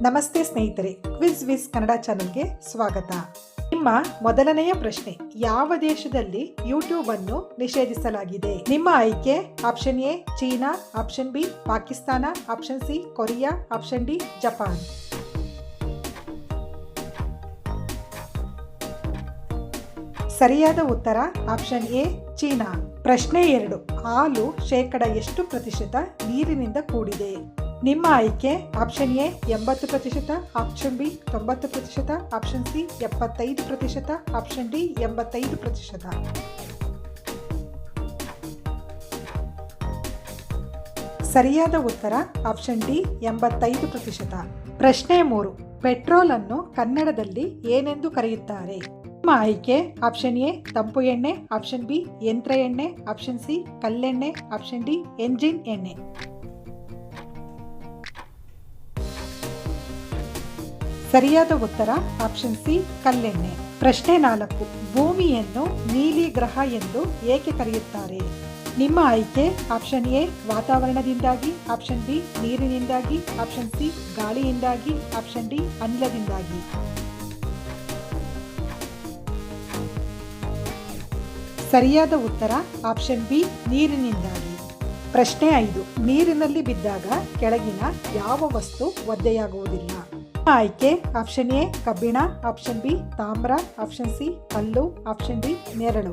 ನಮಸ್ತೆ ಸ್ನೇಹಿತರೆ, ಕ್ವಿಜ್ ವಿಸ್ ಕನ್ನಡ ಚಾನೆಲ್ಗೆ ಸ್ವಾಗತ. ನಿಮ್ಮ ಮೊದಲನೆಯ ಪ್ರಶ್ನೆ, ಯಾವ ದೇಶದಲ್ಲಿ ಯೂಟ್ಯೂಬ್ ಅನ್ನು ನಿಷೇಧಿಸಲಾಗಿದೆ? ನಿಮ್ಮ ಆಯ್ಕೆ option A China, option B Pakistan, option C Korea, option D Japan. ಸರಿಯಾದ ಉತ್ತರ ಆಪ್ಷನ್ ಎ ಚೀನಾ. ಪ್ರಶ್ನೆ 2, ಹಾಲು ಶೇಕಡ ಎಷ್ಟು ಪ್ರತಿಶತ ನೀರಿನಿಂದ ಕೂಡಿದೆ? ನಿಮ್ಮ ಆಯ್ಕೆ option A 80%, option B 90%, option C 75%, option D 85%. ಸರಿಯಾದ ಉತ್ತರ ಆಪ್ಷನ್ ಡಿ 85%. ಪ್ರಶ್ನೆ 3, ಪೆಟ್ರೋಲ್ ಅನ್ನು ಕನ್ನಡದಲ್ಲಿ ಏನೆಂದು ಕರೆಯುತ್ತಾರೆ? ನಿಮ್ಮ ಆಯ್ಕೆ ಆಪ್ಷನ್ ಎ ತಂಪು ಎಣ್ಣೆ, ಆಪ್ಷನ್ ಬಿ ಯಂತ್ರ ಎಣ್ಣೆ, ಆಪ್ಷನ್ ಸಿ ಕಲ್ಲೆಣ್ಣೆ, ಆಪ್ಷನ್ ಡಿ ಎಂಜಿನ್ ಎಣ್ಣೆ. ಸರಿಯಾದ ಉತ್ತರ ಆಪ್ಷನ್ ಸಿ ಕಲ್ಲೆಣ್ಣೆ. ಪ್ರಶ್ನೆ 4, ಭೂಮಿಯನ್ನು ನೀಲಿ ಗ್ರಹ ಎಂದು ಏಕೆ ಕರೆಯುತ್ತಾರೆ? ನಿಮ್ಮ ಆಯ್ಕೆ ಆಪ್ಷನ್ ಎ ವಾತಾವರಣದಿಂದಾಗಿ, ಆಪ್ಷನ್ ಬಿ ನೀರಿನಿಂದಾಗಿ, ಆಪ್ಷನ್ ಸಿ ಗಾಳಿಯಿಂದಾಗಿ, ಆಪ್ಷನ್ ಡಿ ಅನಿಲದಿಂದಾಗಿ. ಸರಿಯಾದ ಉತ್ತರ ಆಪ್ಷನ್ ಬಿ ನೀರಿನಿಂದಾಗಿ. ಪ್ರಶ್ನೆ 5, ನೀರಿನಲ್ಲಿ ಬಿದ್ದಾಗ ಕೆಳಗಿನ ಯಾವ ವಸ್ತು ಒದ್ದೆಯಾಗುವುದಿಲ್ಲ? ಆಯ್ಕೆ ಆಪ್ಷನ್ ಎ ಕಬ್ಬಿಣ, ಆಪ್ಷನ್ ಬಿ ತಾಮ್ರ, ಆಪ್ಷನ್ ಸಿ ಕಲ್ಲು, ಆಪ್ಷನ್ ಡಿ ನೆರಳು.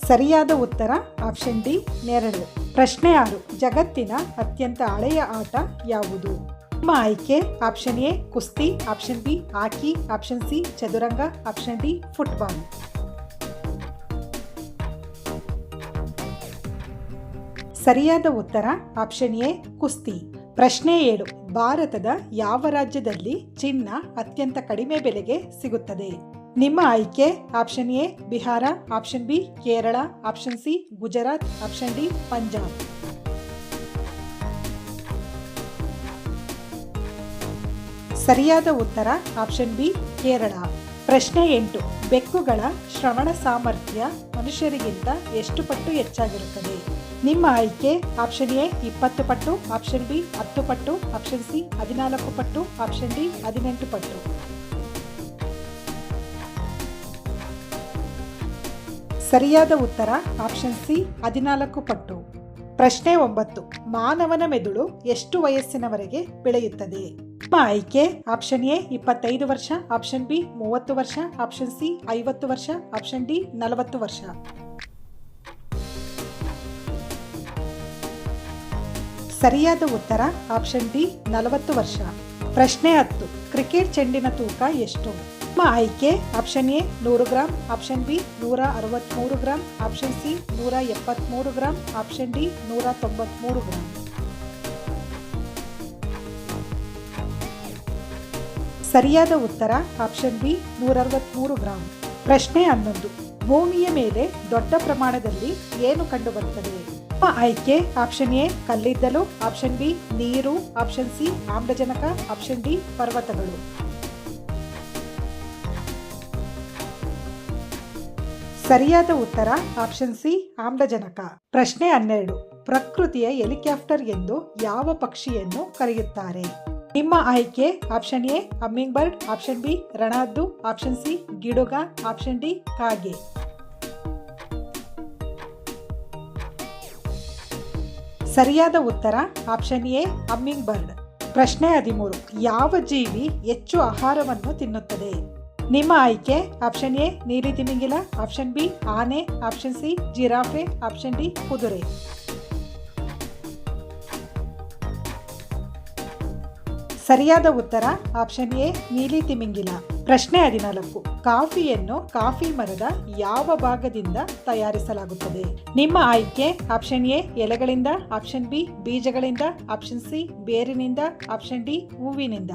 ಸರಿಯಾದ ಉತ್ತರ ಆಪ್ಷನ್ ಡಿ ನೆರಳು. ಪ್ರಶ್ನೆ 6, ಜಗತ್ತಿನ ಅತ್ಯಂತ ಹಳೆಯ ಆಟ ಯಾವುದು? ನಿಮ್ಮ ಆಯ್ಕೆ ಆಪ್ಷನ್ ಎ ಕುಸ್ತಿ, ಆಪ್ಷನ್ ಬಿ ಹಾಕಿ, ಆಪ್ಷನ್ ಸಿ ಚದುರಂಗ, ಆಪ್ಷನ್ ಡಿ ಫುಟ್ಬಾಲ್. ಸರಿಯಾದ ಉತ್ತರ ಆಪ್ಷನ್ ಎ ಕುಸ್ತಿ. ಪ್ರಶ್ನೆ 7, ಭಾರತದ ಯಾವ ರಾಜ್ಯದಲ್ಲಿ ಚಿನ್ನ ಅತ್ಯಂತ ಕಡಿಮೆ ಬೆಲೆಗೆ ಸಿಗುತ್ತದೆ? ನಿಮ್ಮ ಆಯ್ಕೆ option A Bihar, option B Kerala, option C Gujarat, option D Punjab. ಸರಿಯಾದ ಉತ್ತರ ಆಪ್ಷನ್ ಬಿ ಕೇರಳ. ಪ್ರಶ್ನೆ 8, ಬೆಕ್ಕುಗಳ ಶ್ರವಣ ಸಾಮರ್ಥ್ಯ ಮನುಷ್ಯರಿಗಿಂತ ಎಷ್ಟು ಪಟ್ಟು ಹೆಚ್ಚಾಗಿರುತ್ತದೆ? ನಿಮ್ಮ ಆಯ್ಕೆ ಆಪ್ಷನ್ ಎ 20 ಪಟ್ಟು, ಆಪ್ಷನ್ ಬಿ 10 ಪಟ್ಟು, ಆಪ್ಷನ್ ಸಿ 14 ಪಟ್ಟು, ಆಪ್ಷನ್ ಡಿ 18 ಪಟ್ಟು. ಸರಿಯಾದ ಉತ್ತರ ಆಪ್ಷನ್ ಸಿ 14 ಪಟ್ಟು. ಪ್ರಶ್ನೆ 9, ಮಾನವನ ಮೆದುಳು ಎಷ್ಟು ವಯಸ್ಸಿನವರೆಗೆ ಬೆಳೆಯುತ್ತದೆ? ನಿಮ್ಮ ಆಯ್ಕೆ ಆಪ್ಷನ್ ಎ 25 ವರ್ಷ, ಆಪ್ಷನ್ ಬಿ 30 ವರ್ಷ, ಆಪ್ಷನ್ ಸಿ 50 ವರ್ಷ, ಆಪ್ಷನ್ ಡಿ 40 ವರ್ಷ. ಸರಿಯಾದ ಉತ್ತರ ಆಪ್ಷನ್ ಡಿ 40 ವರ್ಷ. ಪ್ರಶ್ನೆ 10, ಕ್ರಿಕೆಟ್ ಚೆಂಡಿನ ತೂಕ ಎಷ್ಟು? ನಿಮ್ಮ ಆಯ್ಕೆ option A 100 gram, option B 163 gram, option C 173 gram, option D 193 gram. ಸರಿಯಾದ ಉತ್ತರ ಆಪ್ಷನ್ ಬಿ 163 ಗ್ರಾಂ. ಪ್ರಶ್ನೆ 11, ಭೂಮಿಯ ಮೇಲೆ ದೊಡ್ಡ ಪ್ರಮಾಣದಲ್ಲಿ ಏನು ಕಂಡುಬರುತ್ತದೆ? ನಿಮ್ಮ ಆಯ್ಕೆ ಆಪ್ಷನ್ ಎ ಕಲ್ಲಿದ್ದಲು, ಆಪ್ಷನ್ ಬಿ ನೀರು, ಆಪ್ಷನ್ ಸಿ ಆಮ್ಲಜನಕ, ಆಪ್ಷನ್ ಡಿ ಪರ್ವತಗಳು. ಸರಿಯಾದ ಉತ್ತರ ಆಪ್ಷನ್ ಸಿ ಆಮ್ಲಜನಕ. ಪ್ರಶ್ನೆ 12, ಪ್ರಕೃತಿಯ ಹೆಲಿಕಾಪ್ಟರ್ ಎಂದು ಯಾವ ಪಕ್ಷಿಯನ್ನು ಕರೆಯುತ್ತಾರೆ? ನಿಮ್ಮ ಆಯ್ಕೆ option A humming bird, option B ರಣಹದ್ದು, ಆಪ್ಷನ್ ಸಿ ಗಿಡುಗ, ಆಪ್ಷನ್ ಡಿ ಕಾಗೆ. ಸರಿಯಾದ ಉತ್ತರ ಆಪ್ಷನ್ ಎ ಹಮ್ಮಿಂಗ್ ಬರ್ಡ್. ಪ್ರಶ್ನೆ 13, ಯಾವ ಜೀವಿ ಹೆಚ್ಚು ಆಹಾರವನ್ನು ತಿನ್ನುತ್ತದೆ? ನಿಮ್ಮ ಆಯ್ಕೆ ಆಪ್ಷನ್ ಎ ನೀಲಿ ತಿಮಿಂಗಿಲ, ಆಪ್ಷನ್ ಬಿ ಆನೆ, option C giraffe, option D ಕುದುರೆ. ಸರಿಯಾದ ಉತ್ತರ ಆಪ್ಷನ್ ಎ ನೀಲಿ ತಿಮಿಂಗಿಲ. ಪ್ರಶ್ನೆ 14, ಕಾಫಿಯನ್ನು ಕಾಫಿ ಮರದ ಯಾವ ಭಾಗದಿಂದ ತಯಾರಿಸಲಾಗುತ್ತದೆ? ನಿಮ್ಮ ಆಯ್ಕೆ ಆಪ್ಷನ್ ಎ ಎಲೆಗಳಿಂದ, ಆಪ್ಷನ್ ಬಿ ಬೀಜಗಳಿಂದ, ಆಪ್ಷನ್ ಸಿ ಬೇರಿನಿಂದ, ಆಪ್ಷನ್ ಡಿ ಹೂವಿನಿಂದ.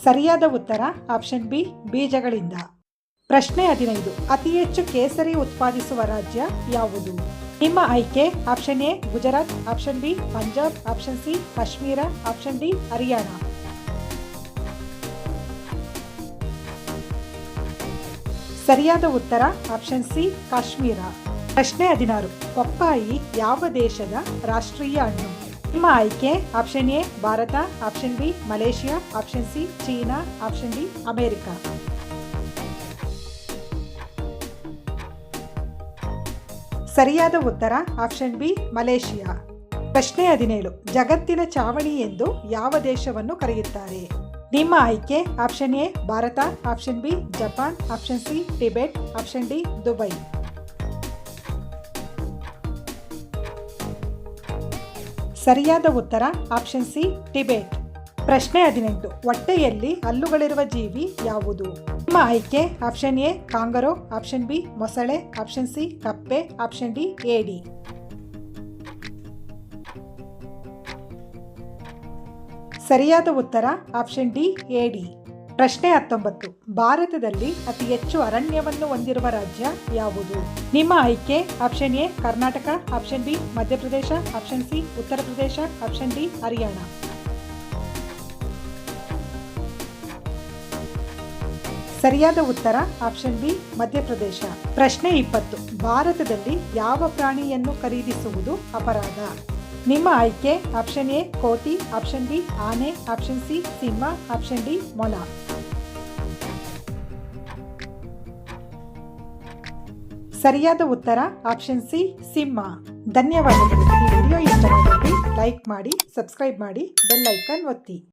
ಸರಿಯಾದ ಉತ್ತರ ಆಪ್ಷನ್ ಬಿ ಬೀಜಗಳಿಂದ. ಪ್ರಶ್ನೆ 15, ಅತಿ ಹೆಚ್ಚು ಕೇಸರಿ ಉತ್ಪಾದಿಸುವ ರಾಜ್ಯ ಯಾವುದು? ನಿಮ್ಮ ಆಯ್ಕೆ option A Gujarat, option B Punjab, option C Kashmir, option D Haryana. ಸರಿಯಾದ ಉತ್ತರ ಆಪ್ಷನ್ ಸಿ ಕಾಶ್ಮೀರ. ಪ್ರಶ್ನೆ 16. ಪಪ್ಪಾಯಿ ಯಾವ ದೇಶದ ರಾಷ್ಟ್ರೀಯ ಹಣ್ಣು? ನಿಮ್ಮ ಆಯ್ಕೆ option A Bharat, option B Malaysia, option C China, option D America. ಸರಿಯಾದ ಉತ್ತರ ಆಪ್ಷನ್ ಬಿ ಮಲೇಷಿಯಾ. ಪ್ರಶ್ನೆ 17. ಜಗತ್ತಿನ ಚಾವಣಿ ಎಂದು ಯಾವ ದೇಶವನ್ನು ಕರೆಯುತ್ತಾರೆ? ನಿಮ್ಮ ಆಯ್ಕೆ option A Bharat, option B Japan, option C Tibet, option D Dubai. ಸರಿಯಾದ ಉತ್ತರ ಆಪ್ಷನ್ ಸಿ ಟಿಬೆಟ್. ಪ್ರಶ್ನೆ 18. ಹೊಟ್ಟೆಯಲ್ಲಿ ಹಲ್ಲುಗಳಿರುವ ಜೀವಿ ಯಾವುದು? ನಿಮ್ಮ ಆಯ್ಕೆ ಆಪ್ಷನ್ ಎ ಕಾಂಗರೋ, ಆಪ್ಷನ್ ಬಿ ಮೊಸಳೆ, ಆಪ್ಷನ್ ಸಿ ಕಪ್ಪೆ, ಆಪ್ಷನ್ ಡಿ ಏಡಿ. ಸರಿಯಾದ ಉತ್ತರ ಆಪ್ಷನ್ ಡಿ ಏಡಿ. ಪ್ರಶ್ನೆ 19. ಭಾರತದಲ್ಲಿ ಅತಿ ಹೆಚ್ಚು ಅರಣ್ಯವನ್ನು ಹೊಂದಿರುವ ರಾಜ್ಯ ಯಾವುದು? ನಿಮ್ಮ ಆಯ್ಕೆ option A Karnataka, option B Madhya Pradesh, option C Uttar Pradesh, option D Haryana. ಸರಿಯಾದ ಉತ್ತರ ಆಪ್ಷನ್ ಬಿ ಮಧ್ಯಪ್ರದೇಶ. ಪ್ರಶ್ನೆ 20. ಭಾರತದಲ್ಲಿ ಯಾವ ಪ್ರಾಣಿಯನ್ನು ಖರೀದಿಸುವುದು ಅಪರಾಧ? ನಿಮ್ಮ ಆಯ್ಕೆ ಆಪ್ಷನ್ ಎ ಕೋತಿ, ಆಪ್ಷನ್ ಬಿ ಆನೆ, ಆಪ್ಷನ್ ಸಿ ಸಿಂಹ, ಆಪ್ಷನ್ ಡಿ ಮೊಲ. ಸರಿಯಾದ ಉತ್ತರ ಆಪ್ಷನ್ ಸಿ ಸಿಂಹ. ಧನ್ಯವಾದಗಳು. ಈ ವಿಡಿಯೋ ಇಷ್ಟವಾದಲ್ಲಿ ಲೈಕ್ ಮಾಡಿ, ಸಬ್ಸ್ಕ್ರೈಬ್ ಮಾಡಿ, ಬೆಲ್ ಐಕಾನ್ ಒತ್ತಿ.